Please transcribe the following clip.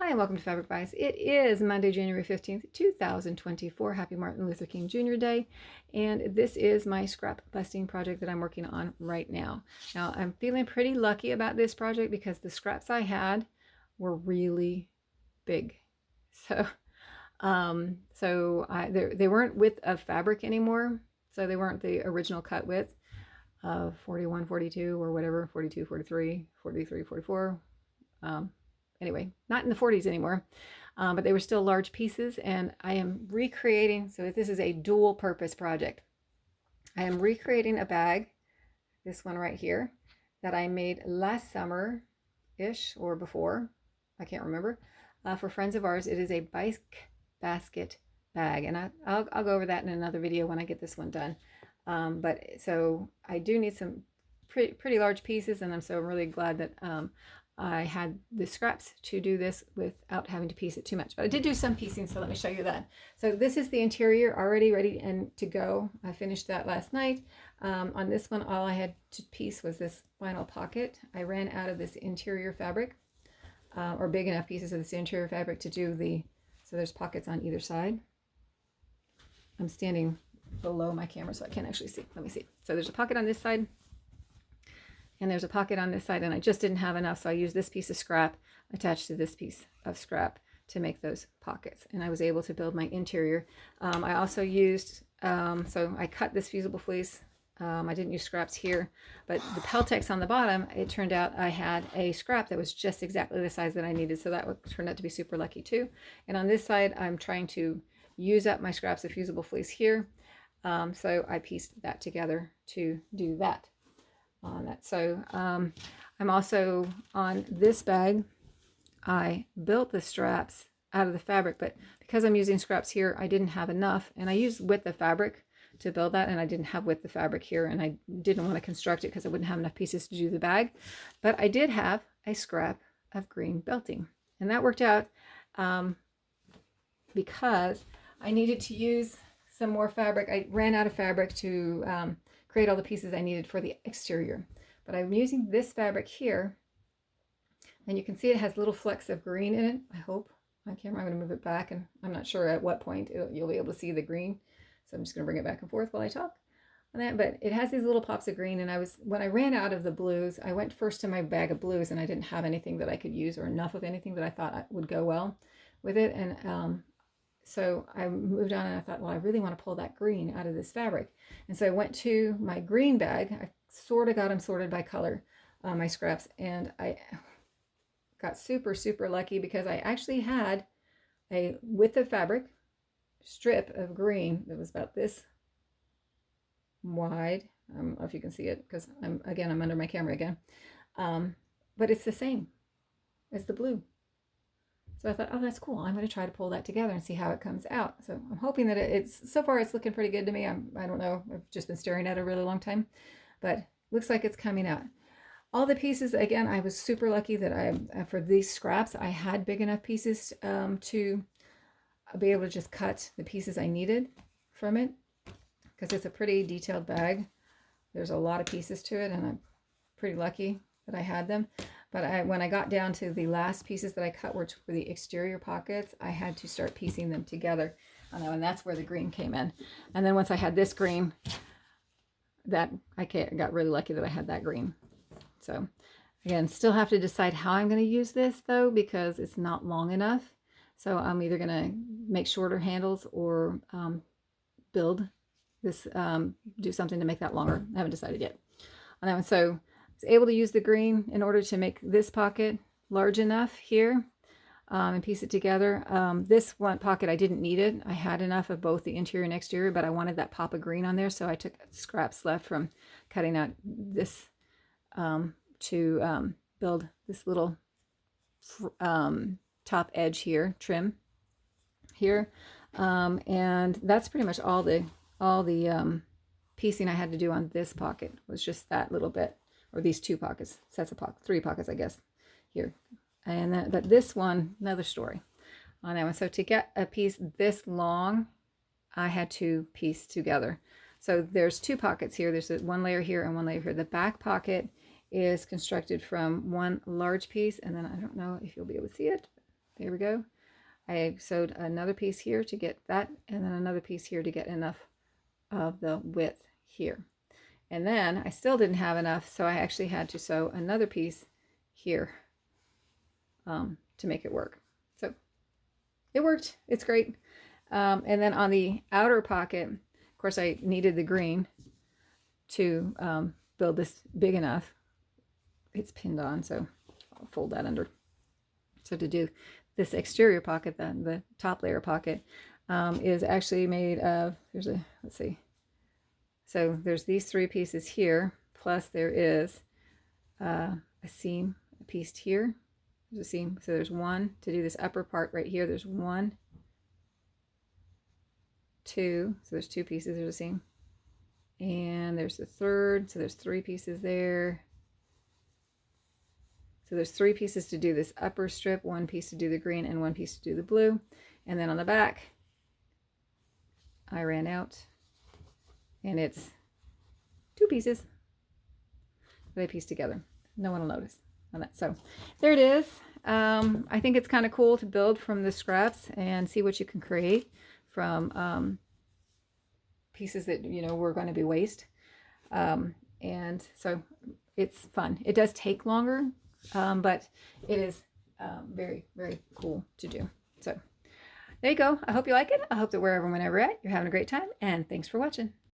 Hi, and welcome to Fabric Bites. It is Monday, January 15th, 2024. Happy Martin Luther King Jr. Day. And this is my scrap busting project that I'm working on right now. Now, I'm feeling pretty lucky about this project because the scraps I had were really big. So, they weren't width of fabric anymore. So they weren't the original cut width of 41, 42, or whatever, 42, 43, 43, 44. Anyway, not in the 40s anymore, but they were still large pieces, and I am recreating, so this is a dual purpose project. I am recreating a bag, this one right here, that I made last summer-ish or before, I can't remember, for friends of ours. It is a bike basket bag, and I'll go over that in another video when I get this one done. But so I do need some pretty large pieces, and I'm so really glad that I had the scraps to do this without having to piece it too much. But I did do some piecing, so let me show you that. So this is the interior already ready and to go. I finished that last night. On this one, all I had to piece was this final pocket. I ran out of this interior fabric, or big enough pieces of this interior fabric to do so there's pockets on either side. I'm standing below my camera, so I can't actually see. Let me see. So there's a pocket on this side, and there's a pocket on this side, and I just didn't have enough, so I used this piece of scrap attached to this piece of scrap to make those pockets, and I was able to build my interior. I also used, so I cut this fusible fleece. I didn't use scraps here, but the Peltex on the bottom, it turned out I had a scrap that was just exactly the size that I needed, so that turned out to be super lucky too. And on this side, I'm trying to use up my scraps of fusible fleece here, so I pieced that together to do that. On that. So I'm also on this bag, I built the straps out of the fabric, but because I'm using scraps here, I didn't have enough, and I used width of fabric to build that, and I didn't have width of fabric here, and I didn't want to construct it because I wouldn't have enough pieces to do the bag. But I did have a scrap of green belting, and that worked out because I needed to use some more fabric. I ran out of fabric to create all the pieces I needed for the exterior. But I'm using this fabric here, and you can see it has little flecks of green in it, I hope. On camera, I'm going to move it back, and I'm not sure at what point you'll be able to see the green. So I'm just going to bring it back and forth while I talk on that. But it has these little pops of green, and when I ran out of the blues, I went first to my bag of blues, and I didn't have anything that I could use, or enough of anything that I thought would go well with it. And so I moved on, and I thought, well, I really want to pull that green out of this fabric. And so I went to my green bag. I sort of got them sorted by color, my scraps, and I got super, super lucky because I actually had a width of fabric strip of green that was about this wide. I don't know if you can see it because I'm under my camera again. But it's the same as the blue. So I thought, oh, that's cool. I'm going to try to pull that together and see how it comes out. So I'm hoping that so far it's looking pretty good to me. I don't know. I've just been staring at it a really long time, but looks like it's coming out. All the pieces, again, I was super lucky that for these scraps, I had big enough pieces to be able to just cut the pieces I needed from it, because it's a pretty detailed bag. There's a lot of pieces to it, and I'm pretty lucky that I had them. But when I got down to the last pieces that I cut, which were the exterior pockets, I had to start piecing them together. And that's where the green came in. And then once I had this green, I got really lucky that I had that green. So again, still have to decide how I'm going to use this though, because it's not long enough. So I'm either going to make shorter handles or build this, do something to make that longer. I haven't decided yet on that one. So able to use the green in order to make this pocket large enough here, and piece it together. This one pocket, I didn't need it. I had enough of both the interior and exterior, but I wanted that pop of green on there, so I took scraps left from cutting out this to build this little top edge here, trim here, and that's pretty much all the piecing I had to do on this pocket, was just that little bit. Or these two pockets, sets of pockets, 3 pockets, I guess, here. And but this one, another story on that one. So to get a piece this long, I had to piece together. So there's 2 pockets here. There's one layer here and one layer here. The back pocket is constructed from one large piece, and then I don't know if you'll be able to see it. There we go. I sewed another piece here to get that, and then another piece here to get enough of the width here. And then I still didn't have enough, so I actually had to sew another piece here to make it work. So it worked. It's great. And then on the outer pocket, of course, I needed the green to build this big enough. It's pinned on, so I'll fold that under. So to do this exterior pocket, the top layer pocket, is actually made of, let's see. So there's these 3 pieces here, plus there is a seam pieced here. There's a seam, so there's 1 to do this upper part right here. There's 1, 2, so there's 2 pieces, there's a seam. And there's the 3rd, so there's 3 pieces there. So there's 3 pieces to do this upper strip, 1 piece to do the green, and 1 piece to do the blue. And then on the back, I ran out, and it's 2 pieces that I pieced together. No one will notice on that. So there it is. I think it's kind of cool to build from the scraps and see what you can create from pieces that, you know, were going to be waste. And so it's fun. It does take longer, but it is very, very cool to do. So there you go. I hope you like it. I hope that wherever, whenever at, you're having a great time, and thanks for watching.